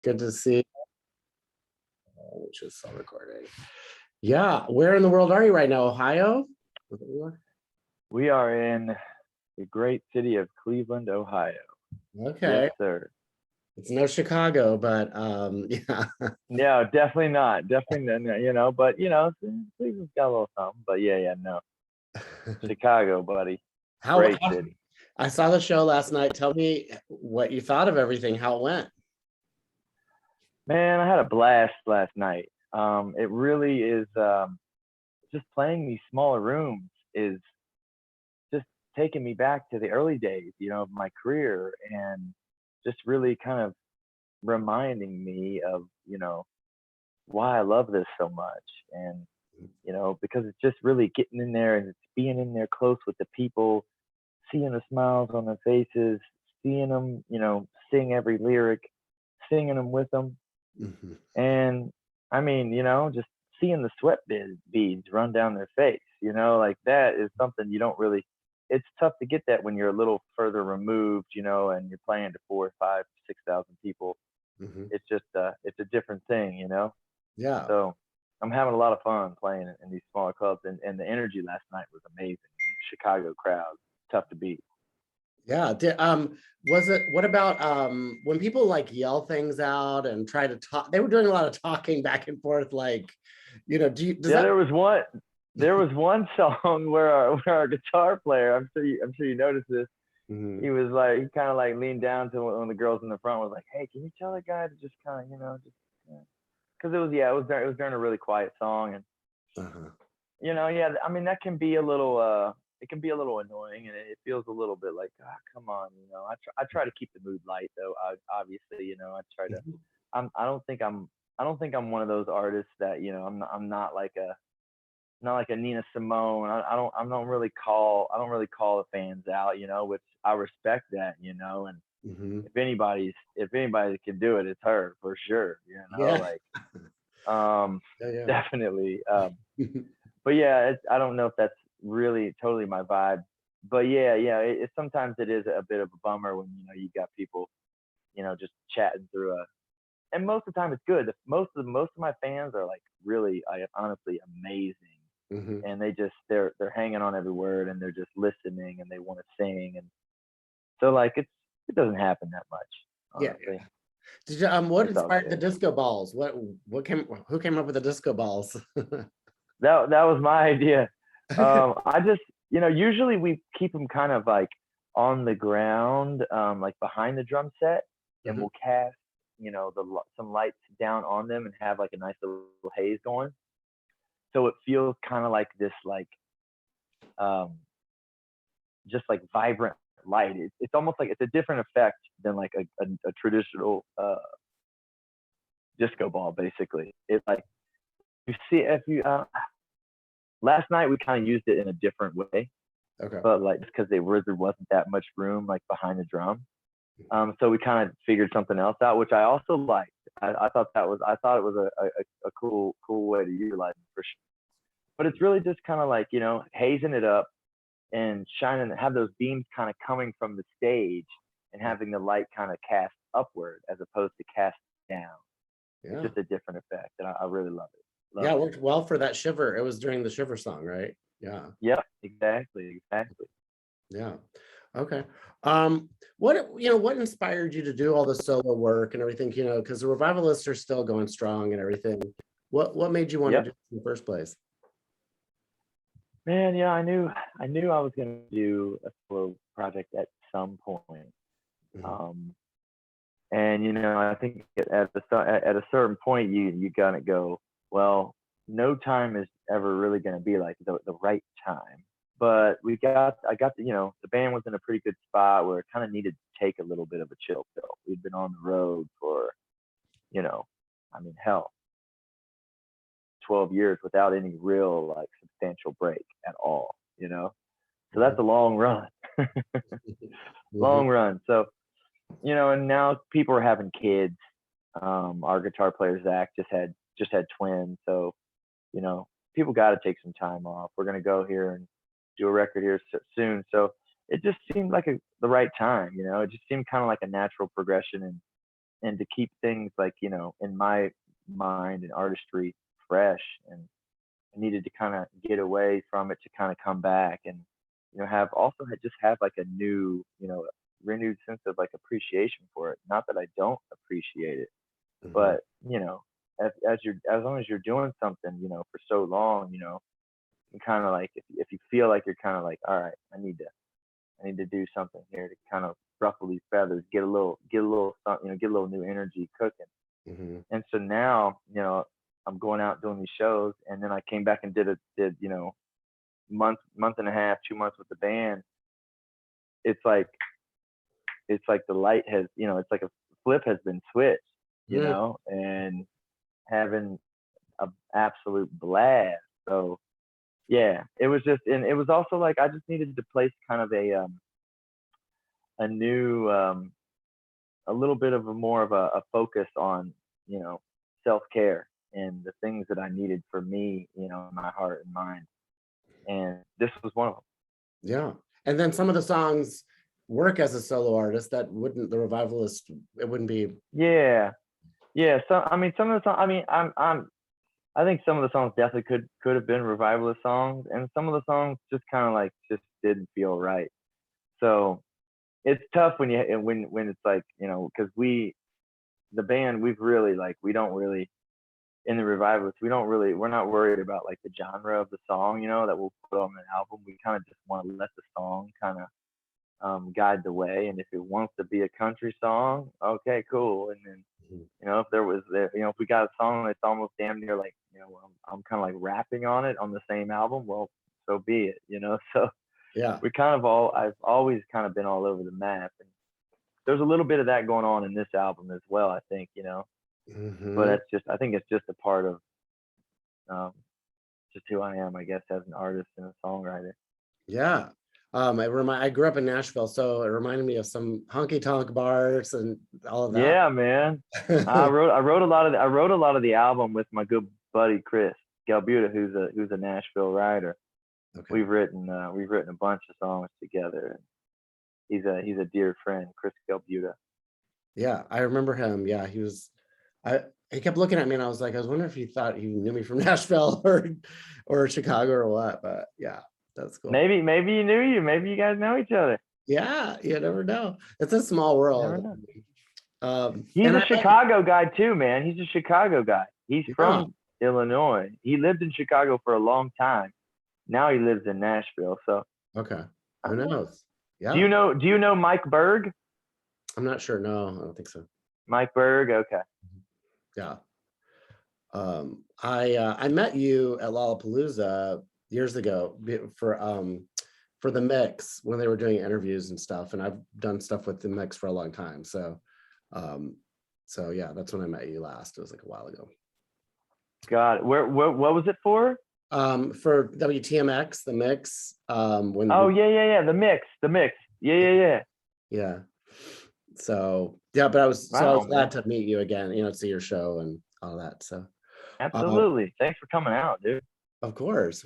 Good to see. Which is still recording. Yeah, where in the world are you right now? Ohio? We are in the great city of Cleveland, Ohio. Okay. Yes, sir. It's no Chicago, but yeah. No, definitely not. Definitely not, but Cleveland's got a little something. But yeah, no. Chicago, buddy. Great city. I saw the show last night. Tell me what you thought of everything, how it went. Man, I had a blast last night. It really is just playing these smaller rooms is just taking me back to the early days, of my career, and just really kind of reminding me of, why I love this so much. And, because it's just really getting in there and it's being in there close with the people, seeing the smiles on their faces, seeing them, sing every lyric, singing them with them. Mm-hmm. And I mean, just seeing the sweat beads run down their face, like that is something you don't really, it's tough to get that when you're a little further removed, and you're playing to 4,000, 5,000, 6,000 people. Mm-hmm. It's just, it's a different thing, Yeah. So I'm having a lot of fun playing in these smaller clubs, and the energy last night was amazing. Chicago crowd, tough to beat. Yeah. What about when people like yell things out and try to talk? They were doing a lot of talking back and forth, like, There was one song where our guitar player, I'm sure you noticed this. Mm-hmm. He was like, he kind of like leaned down to one of the girls in the front, was like, "Hey, can you tell the guy to just kind of, because it was during a really quiet song, and I mean, that can be a little it can be a little annoying, and it feels a little bit like, come on, I try to keep the mood light, though. Obviously, I try to. I don't think I'm one of those artists that, I'm not like a Nina Simone. I don't really call the fans out, which I respect that, and if anybody can do it, it's her for sure, definitely. But yeah, I don't know if that's really totally my vibe, but yeah, it sometimes it is a bit of a bummer when you got people, just chatting through and most of the time it's good. Most of my fans are like really, honestly amazing. And they're hanging on every word, and they're just listening, and they want to sing, and so like it doesn't happen that much, honestly. Yeah. What inspired the disco balls? Who came up with the disco balls? That was my idea. I just, usually we keep them kind of like on the ground, like behind the drum set, and we'll cast, some lights down on them and have like a nice little haze going. So it feels kind of like this, like, just like vibrant light. It's almost like it's a different effect than like a traditional disco ball. Basically, it like you see if you. Last night we kind of used it in a different way. Okay. But like just because there wasn't that much room like behind the drum, so we kind of figured something else out, which I also liked. I thought it was a cool way to utilize it for sure. But it's really just kind of like, hazing it up and shining, have those beams kind of coming from the stage and having the light kind of cast upward as opposed to cast down. Yeah. It's just a different effect, and I really love it. It worked well for that Shiver. It was during the Shiver song, right? Yeah. Yep, exactly. Yeah. Okay. What inspired you to do all the solo work and everything, because the Revivalists are still going strong and everything. What made you want to do this in the first place? Man, yeah, I knew I was going to do a solo project at some point. And I think at a certain point you gotta go, well, no time is ever really going to be like the right time. But I got the band was in a pretty good spot where it kind of needed to take a little bit of a chill pill. We'd been on the road for, hell, 12 years without any real like substantial break at all, so that's a long run. Long run. So and now people are having kids. Our guitar player Zach just had twins, so people got to take some time off. We're going to go here and do a record here soon, so it just seemed like the right time. It just seemed kind of like a natural progression, and and to keep things like, in my mind and artistry fresh, and I needed to kind of get away from it to kind of come back, and have also just have like a new, renewed sense of like appreciation for it. Not that I don't appreciate it, Mhm. but as long as you're doing something, for so long, and kind of like if you feel like you're kind of like, all right, I need to do something here to kind of ruffle these feathers, get a little something, get a little new energy cooking. Mhm. And so now, I'm going out doing these shows, and then I came back and did month and a half, 2 months with the band. It's like the light has, it's like a flip has been switched, Yeah. and having a absolute blast. So yeah, it was just, and it was also like I just needed to place kind of a new, a little bit of a more of a focus on, self-care and the things that I needed for me, in my heart and mind. And this was one of them. Yeah. And then some of the songs work as a solo artist that wouldn't, the Revivalist, it wouldn't be. Yeah. Yeah. So, I mean, some of the songs, I mean, I think some of the songs definitely could have been Revivalist songs, and some of the songs just kind of like just didn't feel right. So it's tough when it's like, because the band, we've really like, we don't really, in the Revivalists, we're not worried about like the genre of the song, that we'll put on an album. We kind of just want to let the song kind of guide the way. And if it wants to be a country song, okay, cool. And then, if we got a song that's almost damn near like, I'm kind of like rapping on it on the same album, well, so be it, So Yeah. I've always kind of been all over the map. And there's a little bit of that going on in this album as well, I think, but I think it's just a part of just who I am, I guess, as an artist and a songwriter. Yeah. I grew up in Nashville, so it reminded me of some honky tonk bars and all of that. Yeah, man. I wrote a lot of the album with my good buddy Chris Galbuta, who's a Nashville writer. Okay. We've written a bunch of songs together. He's a dear friend, Chris Galbuta. Yeah, I remember him. Yeah, he kept looking at me, and I was wondering if he thought he knew me from Nashville or Chicago or what. But yeah, that's cool. Maybe he knew you. Maybe you guys know each other. Yeah, you never know. It's a small world. He's a Chicago guy too, man. He's a Chicago guy. He's from Illinois. He lived in Chicago for a long time. Now he lives in Nashville. So okay, who knows? Yeah. Do you know Mike Berg? I'm not sure. No, I don't think so. Mike Berg. Okay. Yeah. I met you at Lollapalooza years ago for the Mix when they were doing interviews and stuff, and I've done stuff with the Mix for a long time. So yeah, that's when I met you last. It was like a while ago. Got it. Where what was it for? For WTMX, the Mix. Yeah, the Mix. Yeah. So yeah, but I was glad to meet you again, see your show and all that. So absolutely. Thanks for coming out, dude. Of course.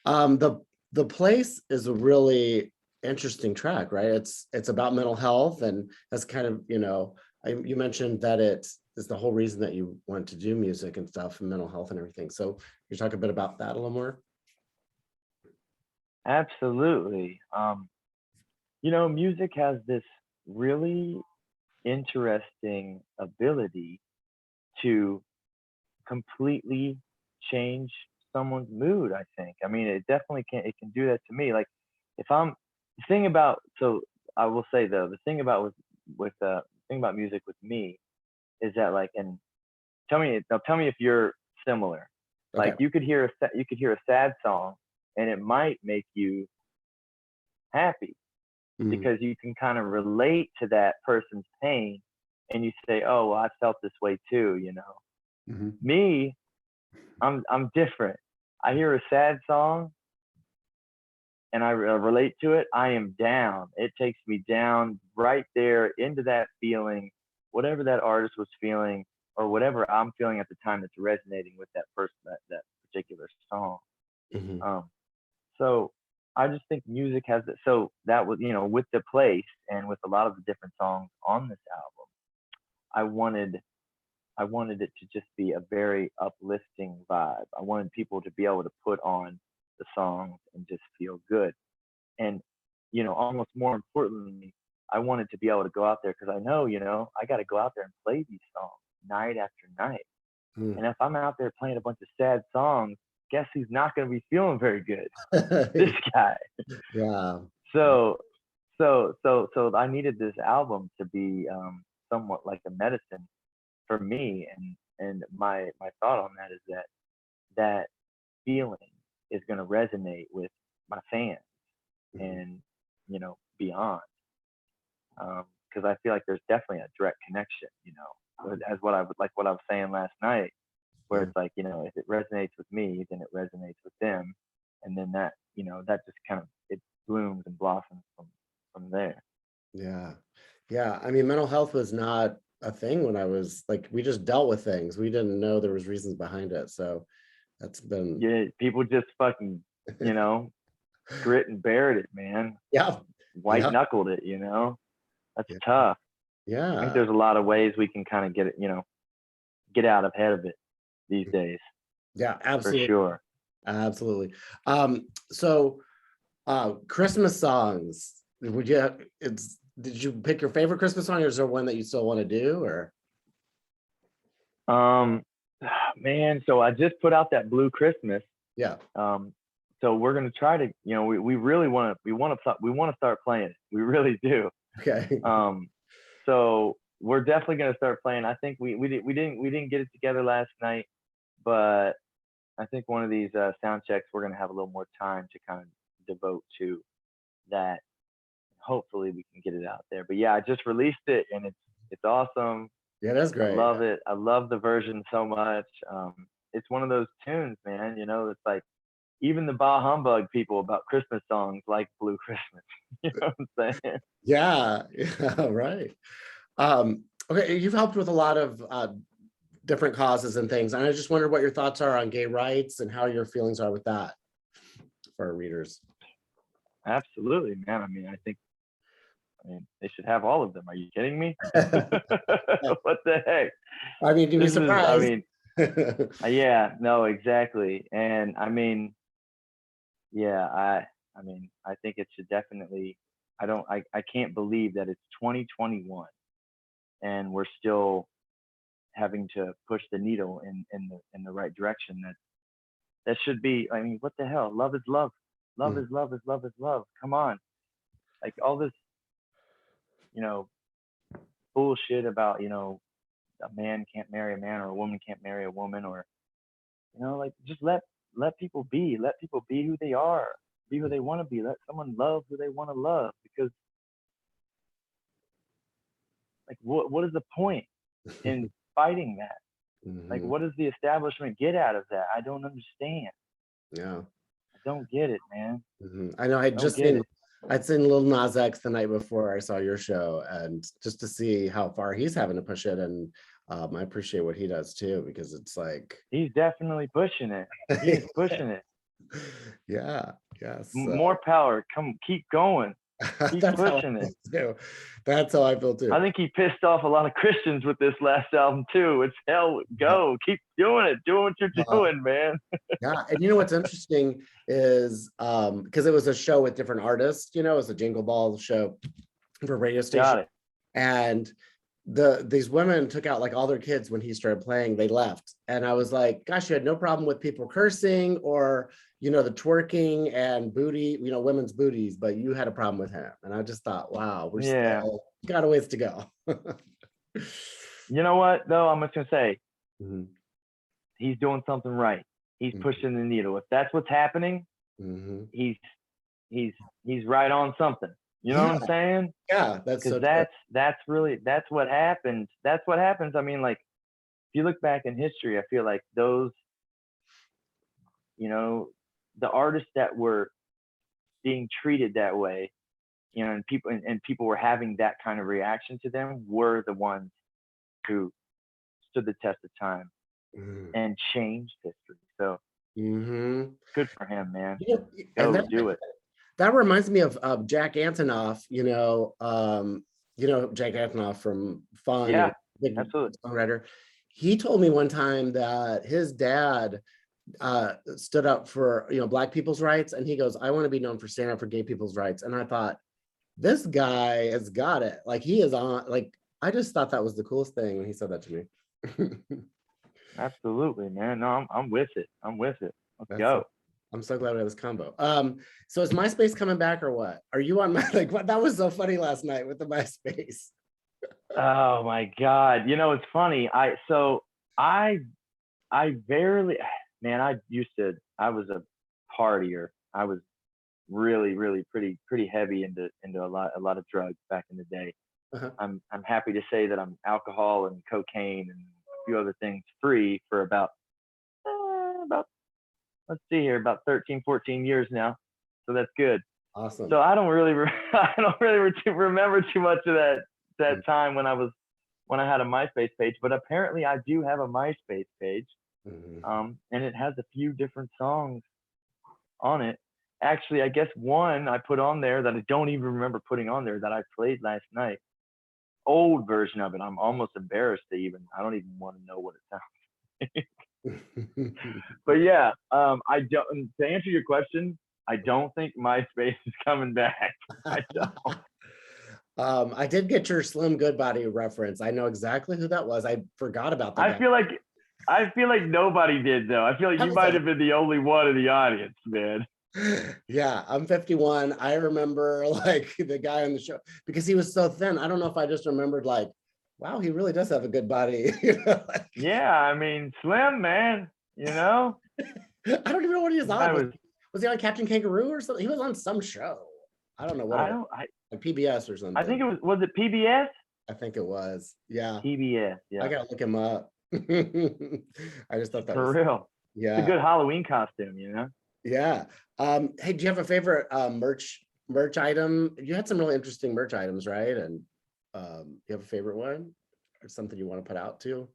The Place is a really interesting track, right? It's about mental health, and that's kind of, you mentioned that it is the whole reason that you want to do music and stuff, and mental health and everything. So you talk a bit about that a little more? Absolutely. Music has this really interesting ability to completely change someone's mood, I think. I mean, it definitely it can do that to me. Like I will say though, the thing about music with me is that, like, and tell me if you're similar. Okay. Like you could hear a sad song and it might make you happy because you can kind of relate to that person's pain, and you say, oh, well, I felt this way too, Me, I'm different. I hear a sad song and I relate to it. I am down. It takes me down right there into that feeling, whatever that artist was feeling or whatever I'm feeling at the time that's resonating with that person, that particular song. So I just think music has it. So that was, with The Place and with a lot of the different songs on this album, I wanted it to just be a very uplifting vibe. I wanted people to be able to put on the songs and just feel good. And, almost more importantly, I wanted to be able to go out there because I know, I got to go out there and play these songs night after night. And if I'm out there playing a bunch of sad songs, guess who's not going to be feeling very good? This guy. Yeah. So I needed this album to be somewhat like a medicine for me, and my thought on that is that feeling is going to resonate with my fans and beyond, because I feel like there's definitely a direct connection, as what I was saying last night, where it's like, if it resonates with me, then it resonates with them, and then that that just kind of it blooms and blossoms from there. Yeah. I mean, mental health was not a thing when I was like, we just dealt with things. We didn't know there was reasons behind it. So that's been People just fucking grit and bared it, man. White knuckled it. That's tough. I think there's a lot of ways we can kind of get it, get out ahead of it these days. Yeah, absolutely. For sure. Absolutely. So Christmas songs, did you pick your favorite Christmas song, or is there one that you still want to do, or? Man, so I just put out that Blue Christmas. Yeah. So we're gonna try to, we really want to start playing it. We really do. Okay. So we're definitely gonna start playing. I think we didn't get it together last night, but I think one of these sound checks we're gonna have a little more time to kind of devote to that. Hopefully we can get it out there. But yeah, I just released it and it's awesome. Yeah, that's great. I love it. I love the version so much. It's one of those tunes, man. It's like even the Bah Humbug people about Christmas songs like Blue Christmas. You know what I'm saying? Yeah, right. Okay, you've helped with a lot of different causes and things, and I just wondered what your thoughts are on gay rights and how your feelings are with that for our readers. Absolutely, man. I mean, they should have all of them. Are you kidding me? What the heck? I mean, you'd be surprised. Yeah, no, exactly. And I mean, yeah, I think it should definitely. I can't believe that it's 2021 and we're still having to push the needle in the right direction. That should be. I mean, what the hell? Love is love. Love is love is love is love. Come on, like all this, bullshit about a man can't marry a man or a woman can't marry a woman, or like just let people be. Let people be who they are. Be who they want to be. Let someone love who they want to love. Because like what is the point in fighting that? Like what does the establishment get out of that? I don't understand. Yeah. I don't get it, man. I know I'd seen Lil Nas X the night before I saw your show, and just to see how far he's having to push it, and I appreciate what he does too, because it's like he's definitely pushing it. He's pushing it. Yeah. Yes. More power. Keep going. Keep pushing it. Too. That's how I feel too. I think he pissed off a lot of Christians with this last album too. It's hell, go. Keep doing it. Do what you're doing, man. Yeah, and what's interesting is because it was a show with different artists, it was a Jingle Ball show for radio station. Got it. And these women took out like all their kids when he started playing. They left, and I was like, gosh, you had no problem with people cursing or the twerking and booty, women's booties, but you had a problem with him. And I just thought, wow, we're still got a ways to go. You know what though, I'm just gonna say he's doing something right. He's pushing the needle. If that's what's happening, he's right on something. You know what I'm saying? Yeah, that's what happens. That's what happens. I mean, like, if you look back in history, I feel like those, the artists that were being treated that way, and people were having that kind of reaction to them were the ones who stood the test of time and changed history. So good for him, man. Go do it. That reminds me of Jack Antonoff, Jack Antonoff from Fun. Yeah. big absolutely. songwriter. He told me one time that his dad stood up for, Black people's rights, and he goes, I want to be known for standing up for gay people's rights. And I thought, this guy has got it. Like, he is on, like, I just thought that was the coolest thing when he said that to me. Absolutely, man. No, I'm with it. I'm with it. Let's That's go. I'm so glad we have this combo. So is MySpace coming back or what? Are you on my, like, what? That was so funny last night with the MySpace. Oh my God. You know, it's funny. I barely, man, I was a partier. I was really, really pretty heavy into a lot of drugs back in the day. Uh-huh. I'm happy to say that I'm alcohol and cocaine and a few other things free for about let's see here, about 13, 14 years now. So that's good. Awesome. So I don't really remember too much of that time when I had a MySpace page, but apparently I do have a MySpace page. Mm-hmm. And it has a few different songs on it. Actually, I guess one I put on there that I don't even remember putting on there that I played last night. Old version of it. I'm almost embarrassed I don't even want to know what it sounds like. But yeah, I don't. To answer your question, I don't think MySpace is coming back. I don't. I did get your Slim Goodbody reference. I know exactly who that was. I forgot about that. I feel like nobody did though. I feel like you might have been the only one in the audience, man. Yeah, I'm 51. I remember like the guy on the show because he was so thin. I don't know if I just remembered like, wow, he really does have a good body. Yeah, I mean, Slim, man. I don't even know what he was on. Was he on Captain Kangaroo or something? He was on some show. I don't know what. Like PBS or something. I think was it PBS? I think it was. Yeah. PBS. Yeah. I gotta look him up. I just thought that for was real. Yeah. It's a good Halloween costume, Yeah. Hey, do you have a favorite merch item? You had some really interesting merch items, right? And you have a favorite one or something you want to put out too?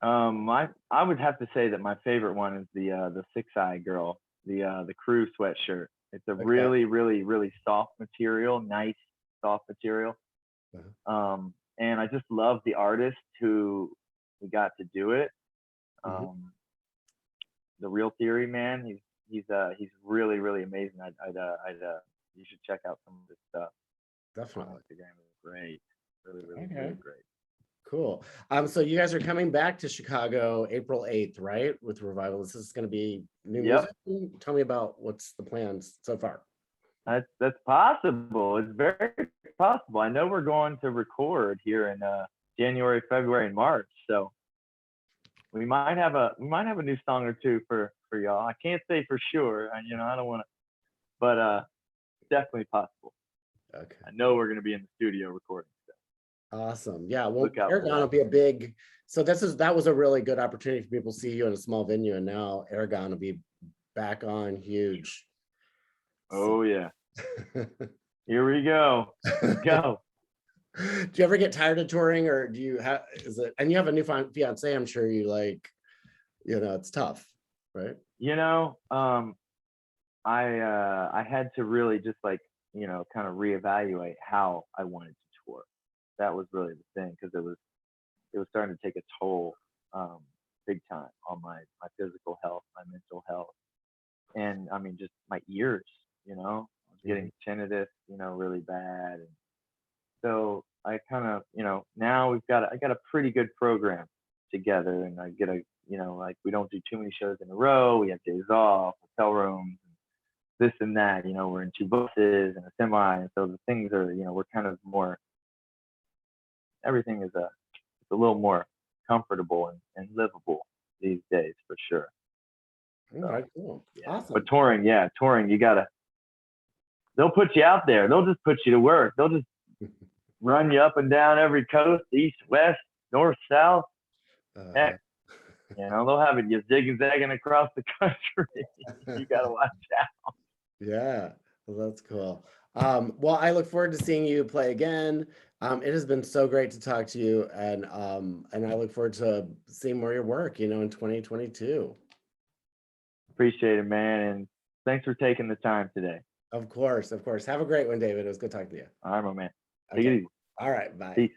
I would have to say that my favorite one is the 6-Eye Girl, the crew sweatshirt. It's a really, really, really soft material, nice soft material. Uh-huh. And I just love the artist who got to do it. The Real Theory, man, he's really, really amazing. You should check out some of his stuff. Definitely. On Instagram is great. Really, really, really great. Cool. So you guys are coming back to Chicago April 8th, right? With Revivalists. This is going to be new music. Tell me about what's the plans so far. That's possible. It's very possible. I know we're going to record here in January, February, and March. So we might have a new song or two for y'all. I can't say for sure. I don't want to, but definitely possible. Okay. I know we're going to be in the studio recording stuff. Awesome. Yeah. Well, Aragon will be a big. So that was a really good opportunity for people to see you in a small venue, and now Aragon will be back on huge. Oh yeah. Here we go. Go. Do you ever get tired of touring, or do you have? And you have a new fiance? I'm sure you like. It's tough, right? I had to really just like kind of reevaluate how I wanted to tour. That was really the thing, because it was starting to take a toll big time on my physical health, my mental health, and I mean just my ears. I was getting tinnitus, really bad, and so I kind of now I got a pretty good program together, and I get like we don't do too many shows in a row. We have days off, hotel rooms, this and that. We're in 2 buses and a semi, and so the things are we're kind of more. Everything is it's a little more comfortable and livable these days for sure. All right, cool. Yeah. Awesome. But touring, they'll put you out there. They'll just put you to work. They'll just run you up and down every coast, east, west, north, south. Heck, they'll have it you zig-zagging across the country. You got to watch out. Yeah, well, that's cool. Well, I look forward to seeing you play again. It has been so great to talk to you, and I look forward to seeing more of your work, in 2022. Appreciate it, man, and thanks for taking the time today. Of course. Have a great one, David. It was good talking to you. All right, my man. Okay. Take it easy. All right, bye. Peace.